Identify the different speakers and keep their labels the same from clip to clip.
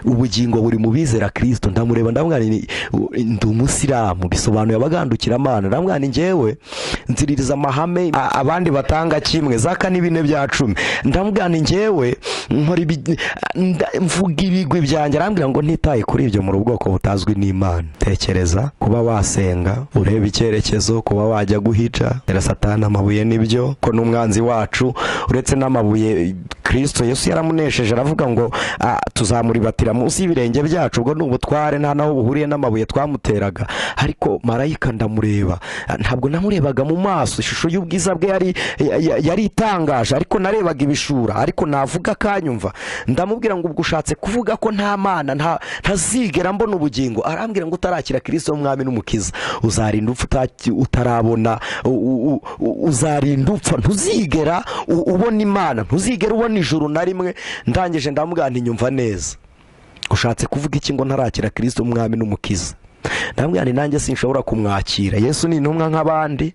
Speaker 1: ubugingo buri mu bizera Kristo. Ndamureba ndamwana ndi umusiramu, bisobanuye abagandukira Imana. Ndamwana njyewe nziririza amahame abandi batanga kimwe zaka n'ibine bya 10. Ndamwana njyewe nkora mvuga ibigwi byanjye. Arambwira ngo ntitaye kuri ibyo mu bwoko butazwi n'Imana. Tekereza kuba wasenga ureba icyerekezo, kuba wajya guhica era Satani amabuye nibyo ko n'umwanzi wacu uretse n'amabuye Kristo Yesu yaramunesheje. Aravuga ngo tuzamuribatira munsi y'ibirenge byacu. Ubwo n'ubutware nta naho buhuriye n'amabuye twamuteraga. Ariko marayika ndamureba, ntabwo namurebaga mu maso, ishusho y'ubwiza bwe yari itangaje, ariko narebaga ibishura. Ariko navuga kanyumva, ndamubwira ngo ubwo ushatse kuvuga ko nta Mana ntazigera mbona ubugingo. Arambwira ngo utarakira Kristo umwami n'umukiza uzarinda upfa utarabona, uzarinda upfa, ntuzigera ubona Imana, ntuzigera ubona ijuru na rimwe. Ndangije ndamubwira nti nyumva neza, ushatse kuvuga iki ngo ntarakira Kristo umwami n'umukiza? Ndamubwira nti nanjye sinshobora kumwakira. Yesu ni intumwa nk'abandi.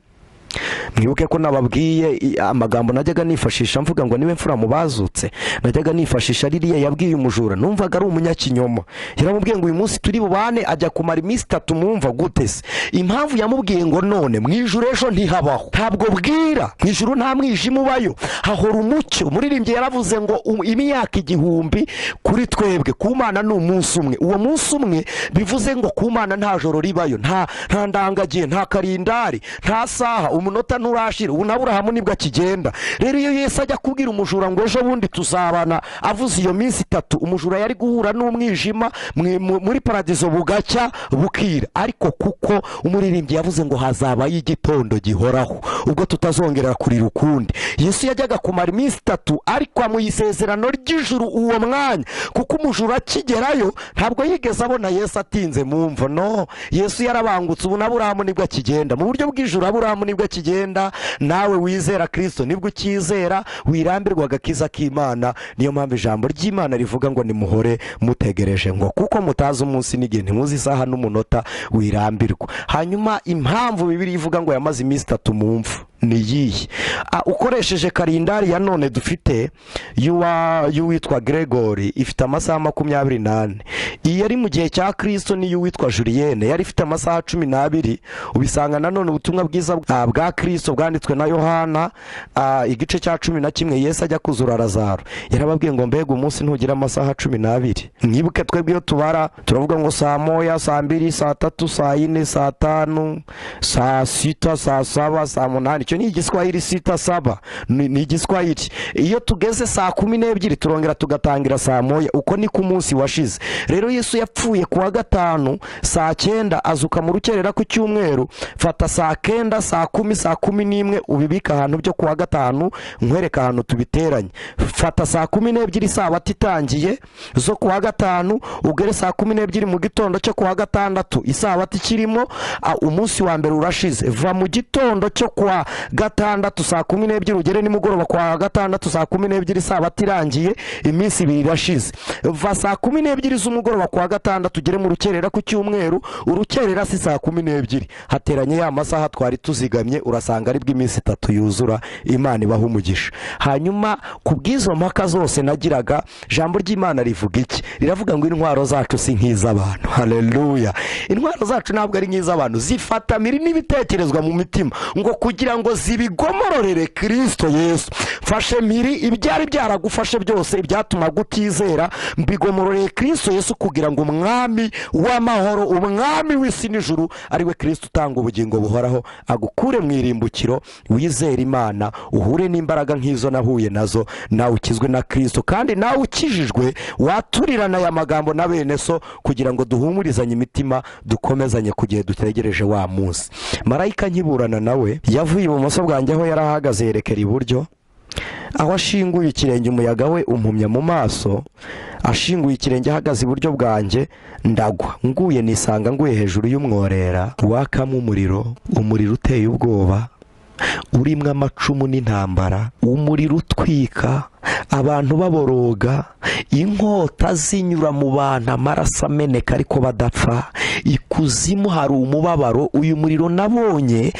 Speaker 1: Mwibuke ko nababwiye amagambo najyaga nifashisha mvuga ngo niwe mfura mu bazutse. Najyaga nifashisha ririya yabwiye umujura, numvaga ari umunyakinyoma. Yaramubwiye ngo uyu munsi turi bubane, ajya kumara iminsi 3. Mwumva gute se? Impamvu yamubwiye ngo none mwijuru ejo ntihabaho, ntabwo bwira, mwijuru nta mwijima ubayo, hahora umucyo. Umuririmbyi yaravuze ngo imyaka 1000 kuri twebwe, ku Mana ni umunsi umwe. Uwo munsi umwe bivuze ngo ku Mana nta joro ribayo, nta ndangagiye, nta karindari, nta saha, umunota nturashira. Ubu n'Aburahamu nibwo akigenda. Rero iyo Yesu ajya kubwira umujura ngo ejo bundi tuzabana, avuze iyo minsi 3, umujura yari guhura n'umwijima muri paradizo bugacya bukira. Ariko kuko umuririmbyi yavuze ngo hazabayo igitondo gihoraho, ubwo tutazongera kurira ukundi. Yesu yajyaga kumara iminsi 3, ariko amuyisezerano ry'ijuru uwo mwanya, kuko umujura akigerayo ntabwo yigeze abona Yesu atinze. Mumva no, Yesu yarabangutse. Ubu n'Aburahamu nibwo akigenda mu buryo bw'ijuru. Aburahamu nibwo akigenda. Nawe wizera Kristo nibwo ukizera, wirambirwa agakiza k'Imana. Niyo mpamvu ijambo ry'Imana rivuga ngo nimuhore mutegereje, ngo kuko mutazi umunsi n'igihe, ntimuzi isaha n'umunota wirambirwa. Hanyuma impamvu Bibiliya ivuga ngo yamaze iminsi 3 mu mfu ni yihe? Ukoresheje kalendari ya none dufite y'uwitwa Gregory, ifite amasaha 28. Iyi yari mu gihe cya Kristo ni y'uwitwa Julienne, yari ifite amasaha 12. Ubisanga nanone ubutumwa bwiza bwa Kristo bwanditswe na Yohana igice cya 11. Yesu ajya kuzura Lazaro yarababwiye ngo mbega umunsi ntugira amasaha 12. Mwibuke twebwe iyo tubara turavuga ngo saa moya, saa 2, saa 3, saa 4, saa 5, saa 6, saa 7, saa 8. Icyo ni igiswahili 6, 7 ni igiswahili. Iyo tugeze saa 12 turongera tugatangira saa moya. Uko ni ku munsi washize. Rero Yesu yapfuye kuwa gatanu saa 9, azuka mu rukerera ku cyumweru. Fata saa 9, saa 10, saa 11 ubibika ahantu byo kuwa gatanu, nkwereka ahantu tubiteranye. Fata saa 12 Sabato itangiye zo kuwa gatanu, ugere saa 12 mu gitondo cyo kuwa gatandatu Isabato ikirimo. Umunsi wa mbere urashize. Va mu gitondo cyo kuwa gatandatu saa 12 ugere nimugoroba kwa gatandatu saa 12 Sabato irangiye, iminsi 2 irashize. Va saa 12 z'umugoroba kwa gatandatu ugere mu rukerera ku cyumweru. Urukerera si saa 12, hateranye ya masaha twari tuzigamye. Urasanga ari bw'iminsi 3 yuzura. Imana ibaha umugisha. Hanyuma kubwizo mpaka zose nagiraga, jambo ry'Imana rivuga iki? Riravuga ngo intwaro zacu si nk'iz'abantu. Haleluya. Intwaro zacu ntabwo ari nk'iz'abantu, zifata miri n'ibitekerezwa mu mitima ngo kugira ngo zibigomororere Kristo Yesu. Fashe miri ibyari byaragufashe byose, ibyatuma gutizera, mbigomororeye Kristo Yesu kugira ngo umwami w'amahoro, umwami w'isi n'ijuru, ari we Kristo utanga ubugingo buhoraho, agukure mu irimbukiro. Wizera Imana, uhure n'imbaraga nk'izo nahuye nazo, nawe ukizwe na Kristo. Kandi nawe ukijijwe waturirana aya magambo na bene so, kugira ngo duhumurizanye imitima, dukomezanye kugihe dutegereje wa munsi. Marayika nkiburana nawe yavuye ibumoso bwanjye aho yarahagaze yerekera iburyo. Aho ashinguye ikirenge umuyaga we umpumya mu maso. Ashinguye ikirenge ahagaze iburyo bwanjye, ndagwa nguye nisanga nguye hejuru y'umworera wakamo umuriro uteye ubwoba, urimwe amacumu n'intambara, umuriro utwika, abantu baboroga, inkota zinyura mu bantu, amaraso ameneka ariko badapfa. Ikuzimu hari umubabaro. Uyu muriro nabonye,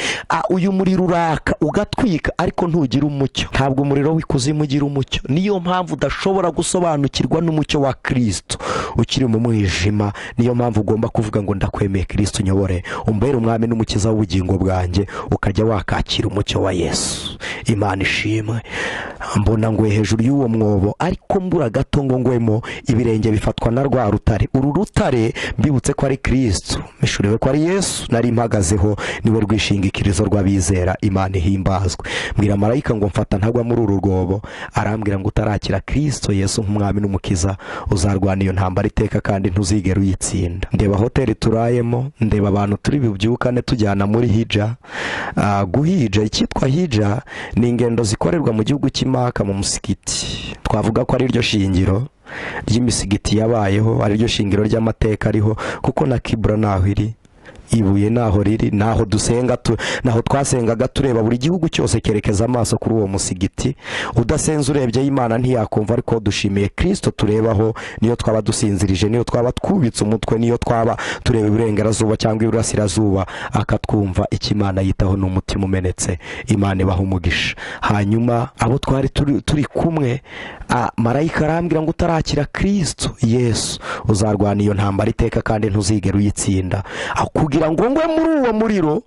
Speaker 1: uyu muriro uraka ugatwika ariko ntugira umucyo. Ntabwo umuriro w'ikuzimu ugira umucyo. Niyo mpamvu udashobora gusobanukirwa n'umucyo wa Kristo ukiri mu mwijima. Niyo mpamvu ugomba kuvuga ngo ndakwemeye Kristo, unyobore, umbere umwami n'umukiza w'ubugingo bwanjye, ukajya wakakira umucyo wa Yesu. Imana ishimwe. Mbona ngwe hejuru y'uwo mwobo, ariko mbura gato ngo ngwemo, ibirenge bifatwa na rwa rutare. Uru rutare mbibutse ko ari Kristo, mishuriwe ko ari Yesu nari mpagazeho, niwe rwishingikirizo rw'abizera. Imana ihimbazwe. Mbwira marayika ngo mfata ntagwa muri uru rwobo. Arambwira ngo utarakira Kristo Yesu nk'umwami n'umukiza, uzarwana iyo ntambara iteka kandi ntuzigera uyitsinda. Ndeba hoteli turayemo, ndeba abantu turi bubyukane tujyana muri hija. Guhija, icyitwa hija ni ingendo zikorerwa mu gihugu cy'Imaka mu musigiti. Twavuga ko ari ryo shingiro ry'imisigiti yabayeho, ari ryo shingiro ry'amateka ariho, kuko na Kibura naho iri, ibuye naho riri, naho dusenga, naho twasengaga tureba. Buri gihugu cyose kerekeza amaso kuri uwo musigiti. Udasenze urebye Imana ntiyakumva, ariko dushimiye Kristo turebaho. Niyo twaba dusinzirije, niyo twaba twubitse umutwe, niyo twaba tureba iburengerazuba cyangwa iburasirazuba, akatwumva. Ikimana yitaho ni umutima umenetse. Imana ibaha umugisha. Hanyuma abo twari turi kumwe, marayika arambwira ngo utarakira Kristo Yesu, uzarwana iyo ntambara iteka kandi ntuzigera uyitsinda. Kugira ngo ngwe muri uwo muriro,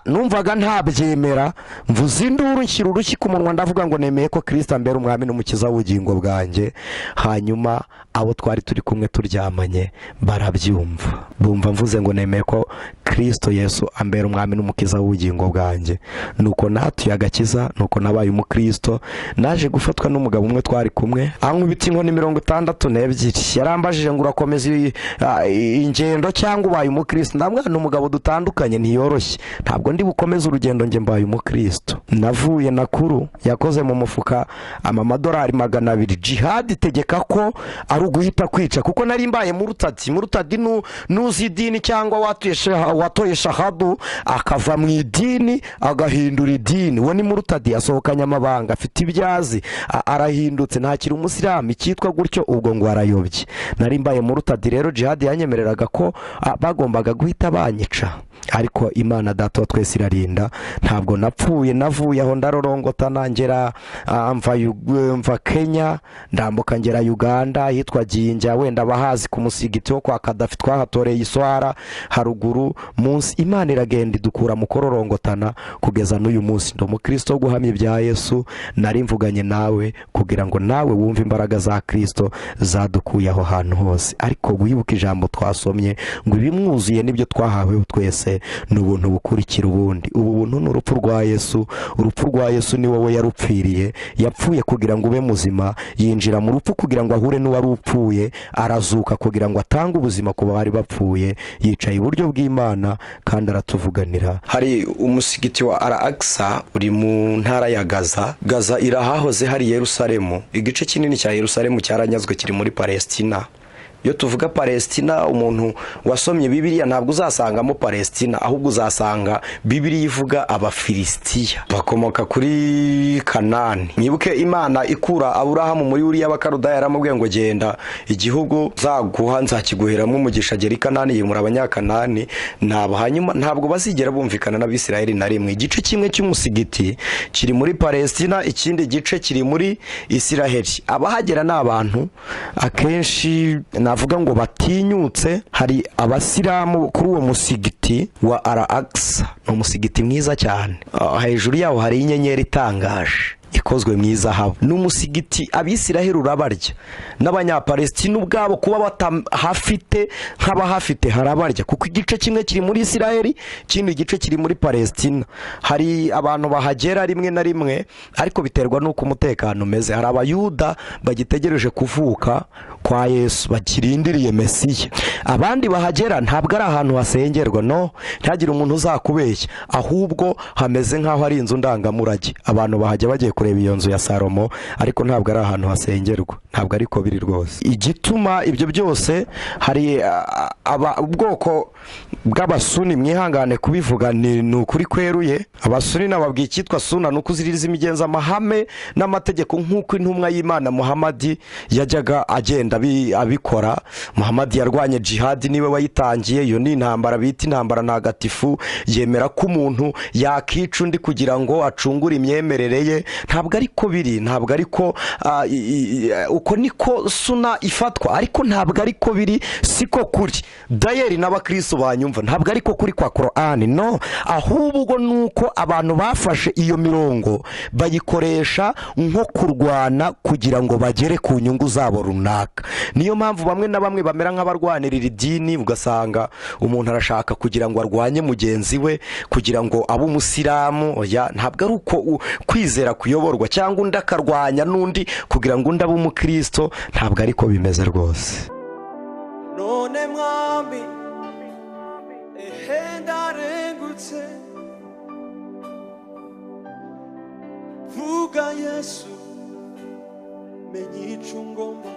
Speaker 1: numvaga ntabyemera, mvuze induru, nshyira urushyi ku munwa, ndavuga ngo nemeye ko Kristo ambera umwami n'umukiza w'ubugingo bwanjye. Hanyuma abo twari turi kumwe turyamanye barabyumva, bumva mvuze ngo nemeye ko Kristo Yesu ambera umwami n'umukiza w'ubugingo bwanjye. Nuko natuye agakiza, nuko nabaye umukristo. Naje gufatwa n'umugabo umwe twari kumwe, ankubita inkoni 62. Yarambajije ngo urakomeza ingendo cyangwa ubaye umukristo? Ndamwana umugabo dutandukanye ntiyoroshye, ntabwo ndi bukomeze urugendo njye mbaye umukristo. Navuye Nakuru, yakoze mu mufuka $200. Jihad itegeka ko ari uguhita kwica, kuko nari mbaye mu rutadi nuzi idini cyangwa watoye shahadu akava mu idini agahindura idini. We ni mu rutadi, yasohokanye amabanga, afite ibyazi, arahindutse, ntakiri umusilamu, icyitwa gutyo, ubwo ngo arayobye. Nari mbaye mu rutadi rero, Jihad yanyemereraga ko bagombaga guhita banyica, ariko Imana data wa twese irarinda. Ntabwo napfuye, navuye aho ndarorongota, nangera mva Kenya, ndambuka ngera Uganda hitwa Jinja, wenda bahazi ku musigiti wo kwa Kadafi twahatoreye iswara haruguru munsi. Imana iragenda idukura mu kororongotana kugeza n'uyu munsi. Ndo mukristo wo guhamya ibya Yesu. Nari mvuganye nawe kugira ngo nawe wumve imbaraga za Kristo zadukuye aho hantu hose. Ariko wibuka ijambo twasomye ngo ibimwuzuye nibyo twahaweho twese, n'ubuntu bukurikira ubundi. Ubu buntu n'urupfu rwa Yesu. Urupfu rwa Yesu ni wowe yarupfiriye, yapfuye kugira ngo ube muzima, yinjira mu rupfu kugira ngo ahure n'uwari upfuye, arazuka kugira ngo atange ubuzima ku bari bapfuye, yicaye iburyo bw'Imana kandi aratuvuganira. Hari umusigiti wa Al-Aqsa uri mu ntara ya Gaza. Gaza irahahoze hari Yerusalemu. Igice kinini cya Yerusalemu cyaranyazwe, kiri muri Palestina. Iyo tuvuga Palestina, umuntu wasomye Bibiliya ntabwo uzasangamo Palestina, ahubwo uzasanga Bibiliya ivuga Abafilistiya, bakomoka kuri Kanani. Mwibuke Imana ikura Aburahamu muri Uriya y'Abakaludaya, yaramubwiye ngo genda igihugu zaguha nzakiguheramo umugisha, gera i Kanani, yimura Abanyakanani. Hanyuma ntabwo bazigera bumvikana n'Abisirayeli na rimwe. Igice kimwe cy'umusigiti kiri muri Palestina, ikindi gice kiri muri Isiraheli. Abahagera ni abantu akenshi navuga ngo batinyutse. Hari abasilamu kuri uwo musigiti wa Al-Aqsa, ni umusigiti mwiza cyane. Hejuru yawo hari inyenyeri itangaje ikozwe mu izahabu. N'umusigiti Abisiraheli urabarya, n'Abanyapalestina ubwabo kuba batahafite nk'abahafite harabarya, kuko igice kimwe kiri muri Isiraheli, ikindi gice kiri muri Palestina. Hari abantu bahagera rimwe na rimwe, ariko biterwa n'uko umutekano umeze. Hari Abayuda bagitegereje kuvuka kwa Yesu, bakirindiriye Mesiya. Abandi bahagera ntabwo ari ahantu hasengerwa, no, ntihagire umuntu uzakubeshya, ahubwo hameze nk'aho ari inzu ndangamurage. Abantu bahajya bagiye kureba iyo nzu ya Salomo, ariko ntabwo ari ahantu hasengerwa, ntabwo ariko biri rwose. Igituma ibyo byose, hari ubwoko bw'abasuni, mwihangane kubivuga, ni ukuri kweruye. Abasuni nababwiye icyitwa suna, ni ukuziririza imigenzo, amahame n'amategeko nk'uko intumwa y'Imana Muhamadi yajyaga agenda abikora. Muhamadi yarwanye jihadi, niwe wayitangiye. Iyo ni intambara bita intambara ntagatifu, yemera ko umuntu yakica undi kugira ngo acungure imyemerere ye. Ntabwo ariko biri, ntabwo ariko uko niko suna ifatwa, ariko ntabwo ariko biri, siko kuri. Dayeri n'abakristo banyumva, ntabwo ariko kuri kwa Qur'ani, no, ahubwo nuko abantu bafashe iyo mirongo bayikoresha nko kurwana kugira ngo bagere ku nyungu zabo runaka. Niyo mpamvu bamwe na bamwe bamera nk'abarwanirira idini, ugasanga umuntu arashaka kugira ngo arwanye mugenzi we kugira ngo abe umusilamu. Oya, ntabwo ari uko kwizera kuyoborwa, cyangwa undi akarwanya n'undi kugira ngo undi abe umukristo, ntabwo ariko bimeze rwose.
Speaker 2: None mwami ndarengutse, vuga Yesu, menye icyo ngomba